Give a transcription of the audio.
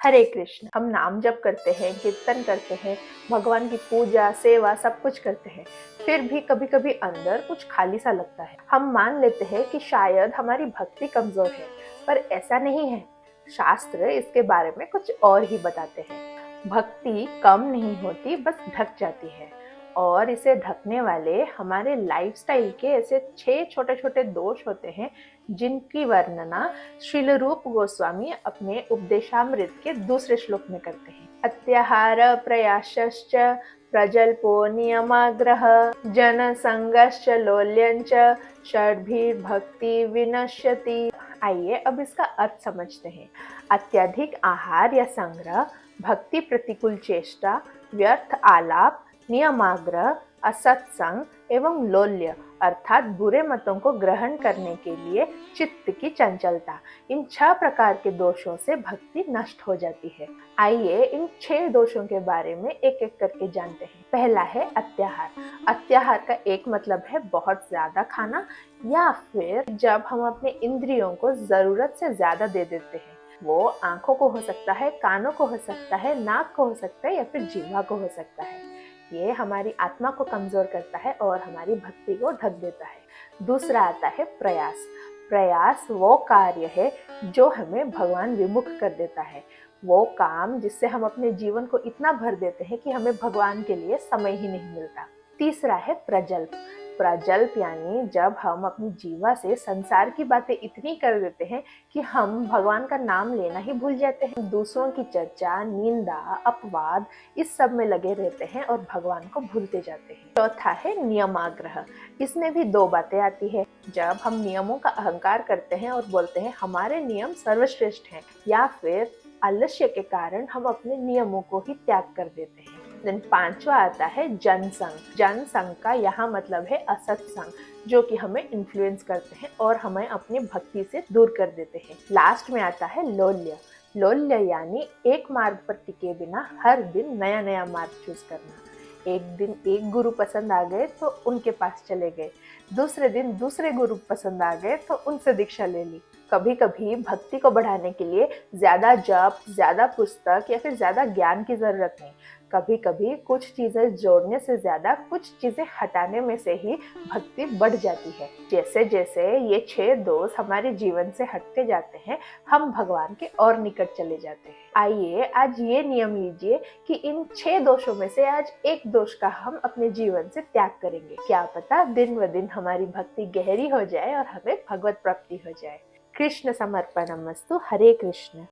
हरे कृष्ण। हम नाम जप करते हैं, कीर्तन करते हैं, भगवान की पूजा सेवा सब कुछ करते हैं, फिर भी कभी कभी अंदर कुछ खाली सा लगता है। हम मान लेते हैं कि शायद हमारी भक्ति कमजोर है, पर ऐसा नहीं है। शास्त्र इसके बारे में कुछ और ही बताते हैं। भक्ति कम नहीं होती, बस ढक जाती है। और इसे ढकने वाले हमारे लाइफस्टाइल के ऐसे 6 छोटे छोटे दोष होते हैं, जिनकी वर्णना श्रील रूप गोस्वामी अपने उपदेशामृत के दूसरे श्लोक में करते हैं। अत्याहार प्रयासश्च प्रजल्पो नियमाग्रह जन संगश्च लोल्यंच षड्भिर्भक्ति विनश्यति। आइए अब इसका अर्थ समझते हैं। अत्यधिक आहार या संग्रह, भक्ति प्रतिकूल चेष्टा, व्यर्थ आलाप, नियमाग्रह, असत्संग एवं लोल्य अर्थात बुरे मतों को ग्रहण करने के लिए चित्त की चंचलता, इन 6 प्रकार के दोषों से भक्ति नष्ट हो जाती है। आइए इन 6 दोषों के बारे में एक एक करके जानते हैं। पहला है अत्याहार। अत्याहार का एक मतलब है बहुत ज्यादा खाना, या फिर जब हम अपने इंद्रियों को जरूरत से ज्यादा दे देते हैं। वो आंखों को हो सकता है, कानों को हो सकता है, नाक को हो सकता है या फिर जीवा को हो सकता है। ये हमारी आत्मा को कमजोर करता है और हमारी भक्ति को ढक देता है। दूसरा आता है प्रयास। प्रयास वो कार्य है जो हमें भगवान विमुख कर देता है। वो काम जिससे हम अपने जीवन को इतना भर देते हैं कि हमें भगवान के लिए समय ही नहीं मिलता। तीसरा है प्रजल्प। प्रजल्प यानी जब हम अपनी जीवा से संसार की बातें इतनी कर देते हैं कि हम भगवान का नाम लेना ही भूल जाते हैं। दूसरों की चर्चा, निंदा, अपवाद इस सब में लगे रहते हैं और भगवान को भूलते जाते हैं। चौथा है नियमाग्रह। इसमें भी 2 बातें आती है। जब हम नियमों का अहंकार करते हैं और बोलते हैं हमारे नियम सर्वश्रेष्ठ हैं, या फिर आलस्य के कारण हम अपने नियमों को ही त्याग कर देते हैं। देन 5वां आता है जनसंग। जनसंग का यहाँ मतलब है असत्संग, जो कि हमें इन्फ्लुएंस करते हैं और हमें अपनी भक्ति से दूर कर देते हैं। लास्ट में आता है लोल्य। लोल्य यानी एक मार्ग पर टिके बिना हर दिन नया नया मार्ग चूज करना। एक दिन एक गुरु पसंद आ गए तो उनके पास चले गए, दूसरे दिन दूसरे गुरु पसंद आ गए तो उनसे दीक्षा ले ली। कभी कभी भक्ति को बढ़ाने के लिए ज्यादा जप, ज्यादा पुस्तक या फिर ज्यादा ज्ञान की जरूरत नहीं। कभी कभी कुछ चीजें जोड़ने से ज्यादा कुछ चीजें हटाने में से ही भक्ति बढ़ जाती है। जैसे जैसे ये 6 दोष हमारे जीवन से हटते जाते हैं, हम भगवान के और निकट चले जाते हैं। आइए आज ये नियम लीजिए कि इन 6 दोषों में से आज एक दोष का हम अपने जीवन से त्याग करेंगे। क्या पता दिन व दिन हमारी भक्ति गहरी हो जाए और हमें भगवत प्राप्ति हो जाए। कृष्ण समर्पणमस्तु। हरे कृष्ण।